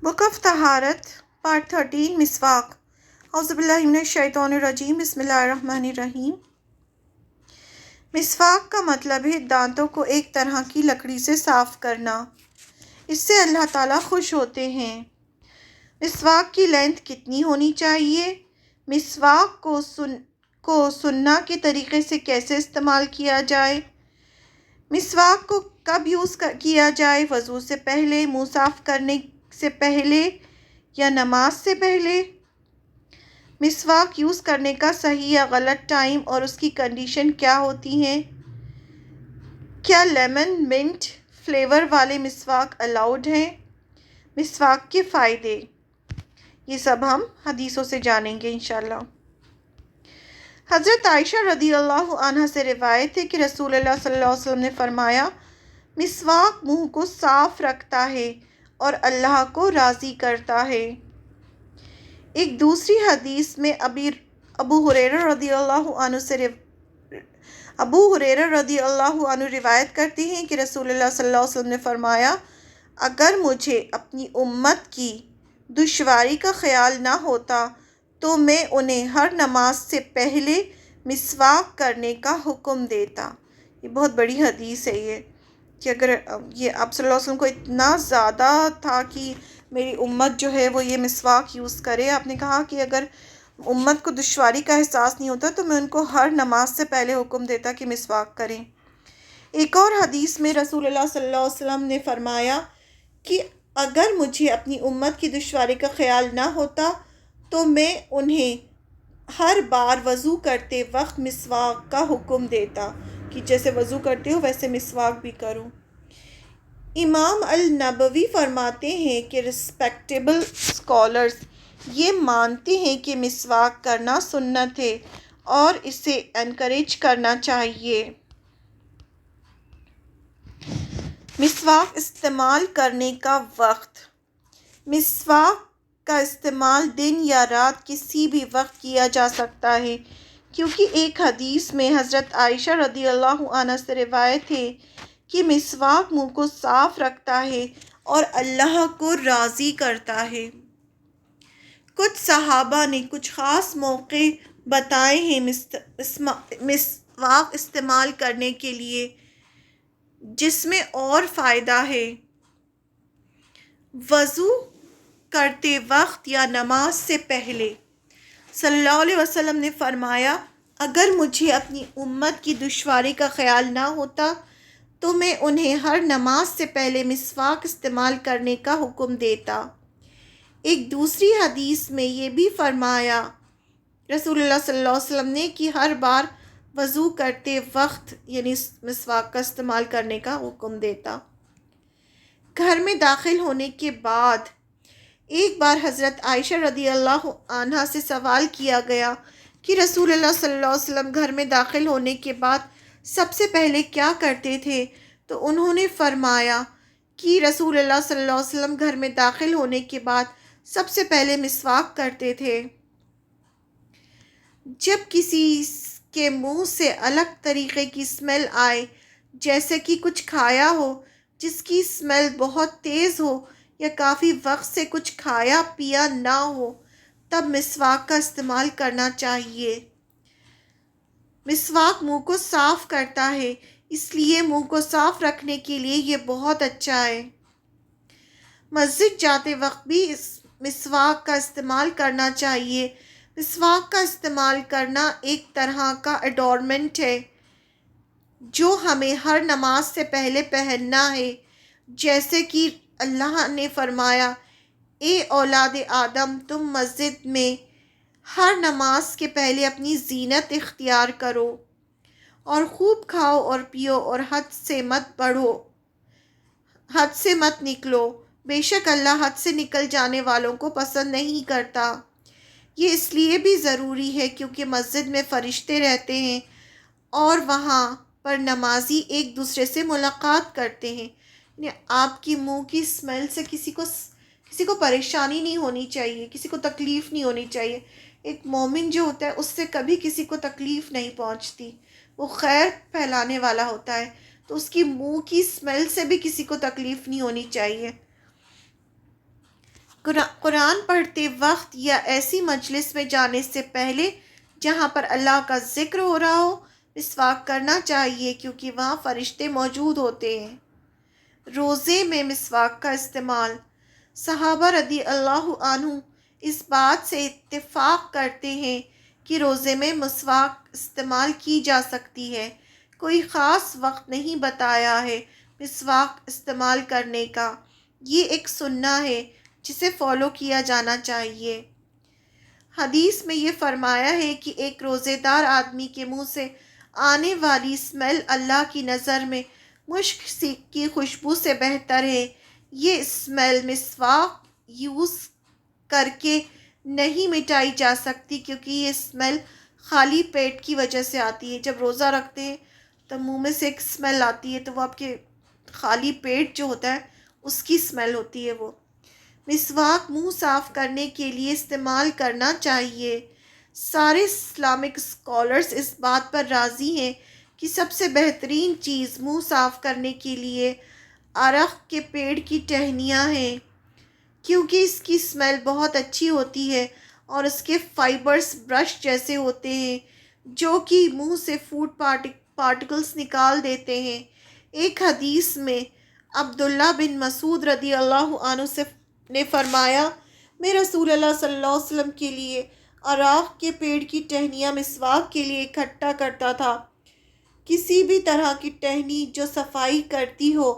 Book of طہارت part 13 مسواک۔ اعوذ باللہ من الشیطان الرجیم، بسم اللہ الرحمن الرحیم۔ مسواک کا مطلب ہے دانتوں کو ایک طرح کی لکڑی سے صاف کرنا، اس سے اللہ تعالیٰ خوش ہوتے ہیں۔ مسواک کی لینتھ کتنی ہونی چاہیے؟ مسواک کو سننا کے طریقے سے کیسے استعمال کیا جائے؟ مسواک کو کب یوز کیا جائے؟ وضو سے پہلے، منہ صاف کرنے سے پہلے یا نماز سے پہلے؟ مسواک یوز کرنے کا صحیح یا غلط ٹائم اور اس کی کنڈیشن کیا ہوتی ہیں؟ کیا لیمن منٹ فلیور والے مسواک الاؤڈ ہیں؟ مسواک کے فائدے، یہ سب ہم حدیثوں سے جانیں گے انشاءاللہ۔ حضرت عائشہ رضی اللہ عنہا سے روایت ہے کہ رسول اللہ صلی اللہ علیہ وسلم نے فرمایا، مسواک منہ کو صاف رکھتا ہے اور اللہ کو راضی کرتا ہے۔ ایک دوسری حدیث میں ابو ہریرہ رضی اللہ عنہ روایت کرتے ہیں کہ رسول اللہ صلی اللہ علیہ وسلم نے فرمایا، اگر مجھے اپنی امت کی دشواری کا خیال نہ ہوتا تو میں انہیں ہر نماز سے پہلے مسواک کرنے کا حکم دیتا۔ یہ بہت بڑی حدیث ہے یہ، کہ اگر یہ آپ صلی اللہ علیہ وسلم کو اتنا زیادہ تھا کہ میری امت جو ہے وہ یہ مسواک یوز کرے، آپ نے کہا کہ اگر امت کو دشواری کا احساس نہیں ہوتا تو میں ان کو ہر نماز سے پہلے حکم دیتا کہ مسواک کریں۔ ایک اور حدیث میں رسول اللہ صلی اللہ علیہ وسلم نے فرمایا کہ اگر مجھے اپنی امت کی دشواری کا خیال نہ ہوتا تو میں انہیں ہر بار وضو کرتے وقت مسواک کا حکم دیتا، کہ جیسے وضو کرتے ہو ویسے مسواک بھی کروں۔ امام النبوی فرماتے ہیں کہ ریسپیکٹیبل اسکالرز یہ مانتے ہیں کہ مسواک کرنا سنت ہے اور اسے انکریج کرنا چاہیے۔ مسواک استعمال کرنے کا وقت، مسواک کا استعمال دن یا رات کسی بھی وقت کیا جا سکتا ہے، کیونکہ ایک حدیث میں حضرت عائشہ رضی اللہ عنہا سے روایت ہے کہ مسواک منہ کو صاف رکھتا ہے اور اللہ کو راضی کرتا ہے۔ کچھ صحابہ نے کچھ خاص موقع بتائے ہیں مسواک استعمال کرنے کے لیے، جس میں اور فائدہ ہے۔ وضو کرتے وقت یا نماز سے پہلے صلی اللہ علیہ وسلم نے فرمایا، اگر مجھے اپنی امت کی دشواری کا خیال نہ ہوتا تو میں انہیں ہر نماز سے پہلے مسواک استعمال کرنے کا حکم دیتا۔ ایک دوسری حدیث میں یہ بھی فرمایا رسول اللہ صلی اللہ علیہ وسلم نے کہ ہر بار وضو کرتے وقت یعنی مسواک کا استعمال کرنے کا حکم دیتا۔ گھر میں داخل ہونے کے بعد ایک بار حضرت عائشہ رضی اللہ عنہا سے سوال کیا گیا کہ رسول اللہ صلی اللہ علیہ وسلم گھر میں داخل ہونے کے بعد سب سے پہلے کیا کرتے تھے؟ تو انہوں نے فرمایا کہ رسول اللہ صلی اللہ علیہ وسلم گھر میں داخل ہونے کے بعد سب سے پہلے مسواک کرتے تھے۔ جب کسی کے منہ سے الگ طریقے کی اسمیل آئے، جیسے کہ کچھ کھایا ہو جس کی اسمیل بہت تیز ہو، یا کافی وقت سے کچھ کھایا پیا نہ ہو، تب مسواک کا استعمال کرنا چاہیے۔ مسواک منہ کو صاف کرتا ہے، اس لیے منہ کو صاف رکھنے کے لیے یہ بہت اچھا ہے۔ مسجد جاتے وقت بھی مسواک کا استعمال کرنا چاہیے۔ مسواک کا استعمال کرنا ایک طرح کا ایڈورنمنٹ ہے جو ہمیں ہر نماز سے پہلے پہننا ہے، جیسے کہ اللہ نے فرمایا، اے اولاد آدم، تم مسجد میں ہر نماز کے پہلے اپنی زینت اختیار کرو اور خوب کھاؤ اور پیو اور حد سے مت نکلو، بے شک اللہ حد سے نکل جانے والوں کو پسند نہیں کرتا۔ یہ اس لیے بھی ضروری ہے کیونکہ مسجد میں فرشتے رہتے ہیں اور وہاں پر نمازی ایک دوسرے سے ملاقات کرتے ہیں، یعنی آپ کی منہ کی اسمیل سے کسی کو پریشانی نہیں ہونی چاہیے، کسی کو تکلیف نہیں ہونی چاہیے۔ ایک مومن جو ہوتا ہے اس سے کبھی کسی کو تکلیف نہیں پہنچتی، وہ خیر پھیلانے والا ہوتا ہے، تو اس کی منہ کی اسمیل سے بھی کسی کو تکلیف نہیں ہونی چاہیے۔ قرآن پڑھتے وقت یا ایسی مجلس میں جانے سے پہلے جہاں پر اللہ کا ذکر ہو رہا ہو مسواک کرنا چاہیے، کیونکہ وہاں فرشتے موجود ہوتے ہیں۔ روزے میں مسواک کا استعمال۔ صحابہ رضی اللہ عنہ اس بات سے اتفاق کرتے ہیں کہ روزے میں مسواک استعمال کی جا سکتی ہے۔ کوئی خاص وقت نہیں بتایا ہے مسواک استعمال کرنے کا، یہ ایک سنہ ہے جسے فالو کیا جانا چاہیے۔ حدیث میں یہ فرمایا ہے کہ ایک روزے دار آدمی کے منہ سے آنے والی اسمیل اللہ کی نظر میں مشک کی خوشبو سے بہتر ہے۔ یہ اسمیل مسواک یوز کر کے نہیں مٹائی جا سکتی، کیونکہ یہ اسمیل خالی پیٹ کی وجہ سے آتی ہے۔ جب روزہ رکھتے ہیں تو منہ میں سے ایک اسمیل آتی ہے، تو وہ آپ کے خالی پیٹ جو ہوتا ہے اس کی اسمیل ہوتی ہے۔ وہ مسواک منہ صاف کرنے کے لیے استعمال کرنا چاہیے۔ سارے اسلامک اسکالرز اس بات پر راضی ہیں کہ سب سے بہترین چیز منہ صاف کرنے کے لیے عرق کے پیڑ کی ٹہنیاں ہیں، کیونکہ اس کی اسمیل بہت اچھی ہوتی ہے اور اس کے فائبرز برش جیسے ہوتے ہیں جو کہ منہ سے فوڈ پارٹیکلز نکال دیتے ہیں۔ ایک حدیث میں عبداللہ بن مسعود رضی اللہ عنہ نے فرمایا، میں رسول اللہ صلی اللہ علیہ وسلم کے لیے عراق کے پیڑ کی ٹہنیاں مسواک کے لیے اکٹھا کرتا تھا۔ کسی بھی طرح کی ٹہنی جو صفائی کرتی ہو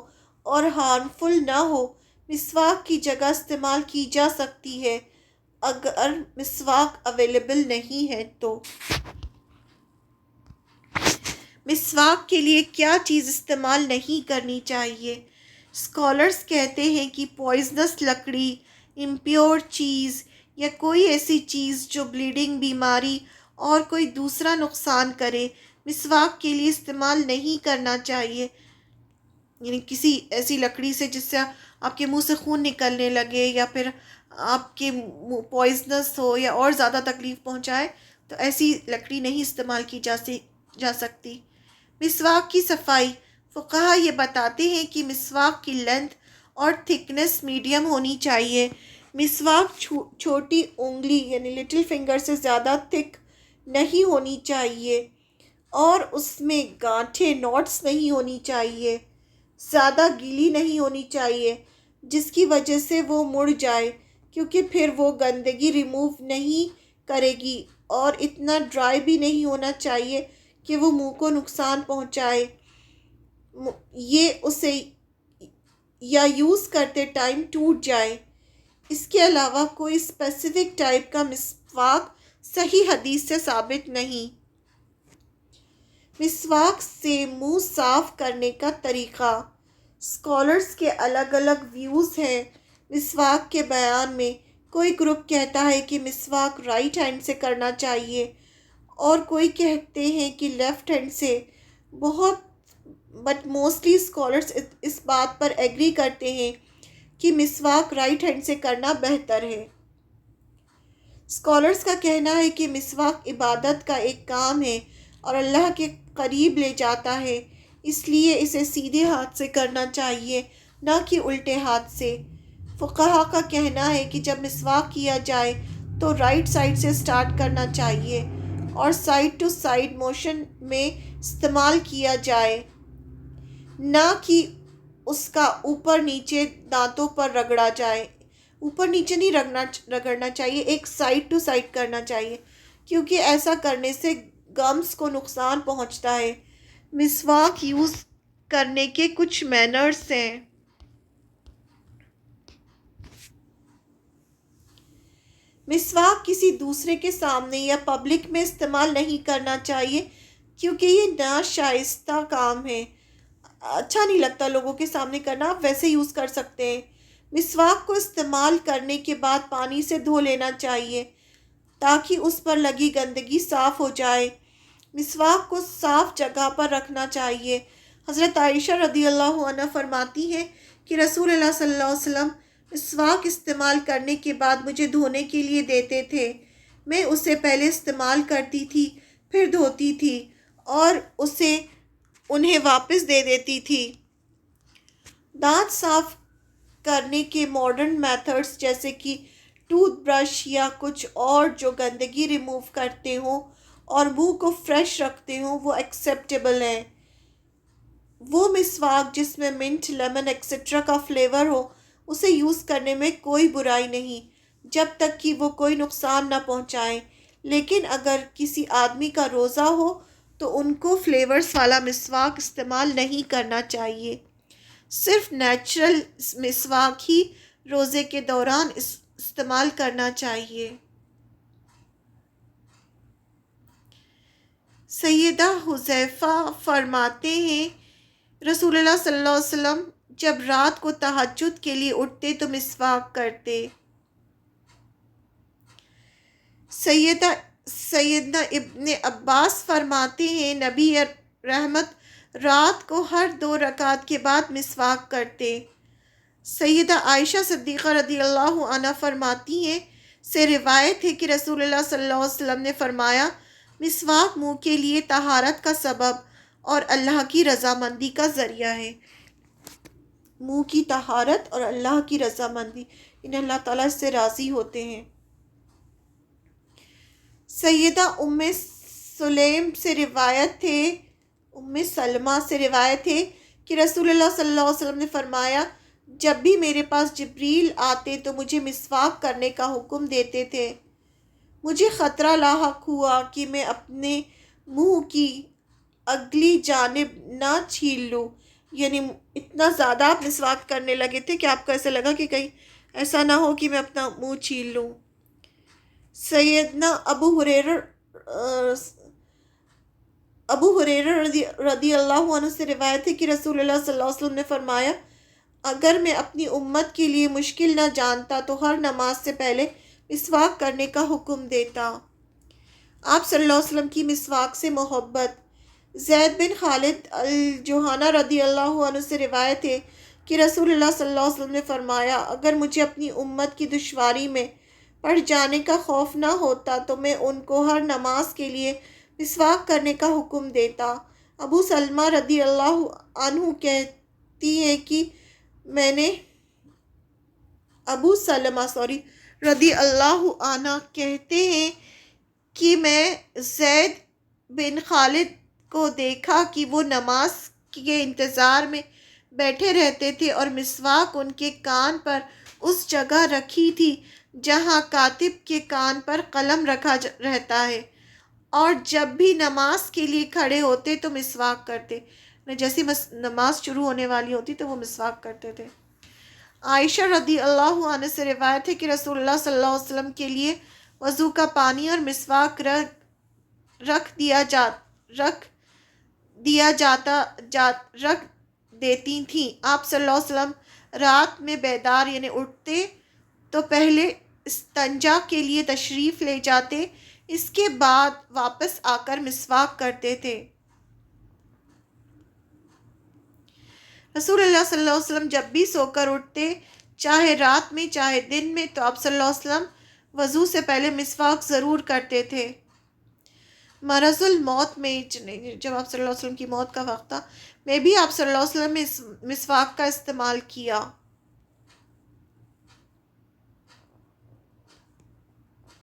اور ہارمفل نہ ہو مسواک کی جگہ استعمال کی جا سکتی ہے، اگر مسواک اویلیبل نہیں ہے تو۔ مسواک کے لیے کیا چیز استعمال نہیں کرنی چاہیے؟ اسکالرز کہتے ہیں کہ پوائزنس لکڑی، امپیور چیز یا کوئی ایسی چیز جو بلیڈنگ بیماری اور کوئی دوسرا نقصان کرے مسواک کے لیے استعمال نہیں کرنا چاہیے۔ یعنی کسی ایسی لکڑی سے جس سے آپ کے منہ سے خون نکلنے لگے یا پھر آپ کے پوائزنس ہو یا اور زیادہ تکلیف پہنچائے، تو ایسی لکڑی نہیں استعمال کی جا سکتی۔ مسواک کی صفائی۔ فقہا یہ بتاتے ہیں کہ مسواک کی لینتھ اور تھکنس میڈیم ہونی چاہیے۔ مسواک چھوٹی انگلی یعنی لٹل فنگر سے زیادہ تھک نہیں ہونی چاہیے اور اس میں گانٹھیں نوٹس نہیں ہونی چاہیے۔ زیادہ گیلی نہیں ہونی چاہیے جس کی وجہ سے وہ مڑ جائے، کیونکہ پھر وہ گندگی ریموو نہیں کرے گی، اور اتنا ڈرائی بھی نہیں ہونا چاہیے کہ وہ منہ کو نقصان پہنچائے۔ یہ اسے یا یوز کرتے ٹائم ٹوٹ جائے۔ اس کے علاوہ کوئی اسپیسیفک ٹائپ کا مسواک صحیح حدیث سے ثابت نہیں۔ مسواک سے منہ صاف کرنے کا طریقہ۔ اسکالرز کے الگ الگ ویوز ہیں مسواک کے بیان میں۔ کوئی گروپ کہتا ہے کہ مسواک رائٹ ہینڈ سے کرنا چاہیے اور کوئی کہتے ہیں کہ لیفٹ ہینڈ سے۔ بٹ موسٹلی اسکالرز اس بات پر ایگری کرتے ہیں کہ مسواک رائٹ ہینڈ سے کرنا بہتر ہے۔ اسکالرز کا کہنا ہے کہ مسواک عبادت کا ایک کام ہے اور اللہ کے قریب لے جاتا ہے، اس لیے اسے سیدھے ہاتھ سے کرنا چاہیے نہ کہ الٹے ہاتھ سے۔ فقہا کا کہنا ہے کہ جب مسواک کیا جائے تو رائٹ سائڈ سے سٹارٹ کرنا چاہیے اور سائڈ ٹو سائڈ موشن میں استعمال کیا جائے، نہ کہ اس کا اوپر نیچے دانتوں پر رگڑا جائے۔ اوپر نیچے نہیں رگڑنا چاہیے، ایک سائڈ ٹو سائڈ کرنا چاہیے، کیونکہ ایسا کرنے سے گمز کو نقصان پہنچتا ہے۔ مسواک یوز کرنے کے کچھ مینرز ہیں۔ مسواک کسی دوسرے کے سامنے یا پبلک میں استعمال نہیں کرنا چاہیے، کیونکہ یہ ناشائستہ کام ہے۔ اچھا نہیں لگتا لوگوں کے سامنے کرنا، آپ ویسے یوز کر سکتے ہیں۔ مسواک کو استعمال کرنے کے بعد پانی سے دھو لینا چاہیے تاکہ اس پر لگی گندگی صاف ہو جائے۔ مسواک کو صاف جگہ پر رکھنا چاہیے۔ حضرت عائشہ رضی اللہ عنہ فرماتی ہیں کہ رسول اللہ صلی اللہ علیہ وسلم مسواک استعمال کرنے کے بعد مجھے دھونے کے لیے دیتے تھے۔ میں اسے پہلے استعمال کرتی تھی، پھر دھوتی تھی اور انہیں واپس دے دیتی تھی۔ دانت صاف کرنے کے ماڈرن میتھڈز جیسے کہ ٹوتھ برش یا کچھ اور جو گندگی ریموو کرتے ہوں اور منہ کو فریش رکھتے ہوں وہ ایکسیپٹیبل ہیں۔ وہ مسواک جس میں منٹ، لیمن ایکسیٹرا کا فلیور ہو اسے یوز کرنے میں کوئی برائی نہیں جب تک کہ وہ کوئی نقصان نہ پہنچائیں، لیکن اگر کسی آدمی کا روزہ ہو تو ان کو فلیورز والا مسواک استعمال نہیں کرنا چاہیے۔ صرف نیچرل مسواک ہی روزے کے دوران استعمال کرنا چاہیے۔ سیدہ حذیفہ فرماتے ہیں رسول اللہ صلی اللہ علیہ وسلم جب رات کو تہجد کے لیے اٹھتے تو مسواک کرتے۔ سیدنا ابن عباس فرماتے ہیں نبی رحمت رات کو ہر 2 رکعت کے بعد مسواک کرتے۔ سیدہ عائشہ صدیقہ رضی اللہ عنہ فرماتی ہیں سے روایت ہے کہ رسول اللہ صلی اللہ علیہ وسلم نے فرمایا مسواک منہ کے لیے طہارت کا سبب اور اللہ کی رضامندی کا ذریعہ ہے۔ منہ کی طہارت اور اللہ کی رضامندی، انہیں اللہ تعالیٰ اس سے راضی ہوتے ہیں۔ سیدہ ام سلمہ سے روایت ہے کہ رسول اللہ صلی اللہ علیہ وسلم نے فرمایا جب بھی میرے پاس جبریل آتے تو مجھے مسواک کرنے کا حکم دیتے تھے۔ مجھے خطرہ لاحق ہوا کہ میں اپنے منہ کی اگلی جانب نہ چھیل لوں، یعنی اتنا زیادہ آپ مسواک کرنے لگے تھے کہ آپ کو ایسا لگا کہ کہیں ایسا نہ ہو کہ میں اپنا منہ چھیل لوں۔ سیدنا ابو ہریرہ رضی اللہ عنہ سے روایت ہے کہ رسول اللہ صلی اللہ علیہ وسلم نے فرمایا اگر میں اپنی امت کے لیے مشکل نہ جانتا تو ہر نماز سے پہلے مسواک کرنے کا حکم دیتا۔ آپ صلی اللہ علیہ وسلم کی مسواک سے محبت۔ زید بن خالد الجہنی رضی اللہ عنہ سے روایت ہے کہ رسول اللہ صلی اللہ علیہ وسلم نے فرمایا اگر مجھے اپنی امت کی دشواری میں پڑ جانے کا خوف نہ ہوتا تو میں ان کو ہر نماز کے لیے مسواک کرنے کا حکم دیتا۔ ابو سلمہ رضی اللہ عنہ کہتی ہیں کہ رضی اللہ عنہ کہتے ہیں کہ میں زید بن خالد کو دیکھا کہ وہ نماز کے انتظار میں بیٹھے رہتے تھے اور مسواک ان کے کان پر اس جگہ رکھی تھی جہاں کاتب کے کان پر قلم رکھا رہتا ہے، اور جب بھی نماز کے لیے کھڑے ہوتے تو مسواک کرتے، جیسی نماز شروع ہونے والی ہوتی تو وہ مسواک کرتے تھے۔ عائشہ رضی اللہ عنہ سے روایت ہے کہ رسول اللہ صلی اللہ علیہ وسلم کے لیے وضو کا پانی اور مسواک رکھ دیتی تھیں۔ آپ صلی اللہ علیہ وسلم رات میں بیدار یعنی اٹھتے تو پہلے استنجا کے لیے تشریف لے جاتے، اس کے بعد واپس آ کر مسواک کرتے تھے۔ رسول اللہ صلی اللہ علیہ وسلم جب بھی سو کر اٹھتے چاہے رات میں چاہے دن میں تو آپ صلی اللہ علیہ وسلم وضو سے پہلے مسواک ضرور کرتے تھے۔ مرض الموت میں جب آپ صلی اللہ علیہ وسلم کی موت کا وقت تھا میں بھی آپ صلی اللہ علیہ وسلم نے مسواک کا استعمال کیا۔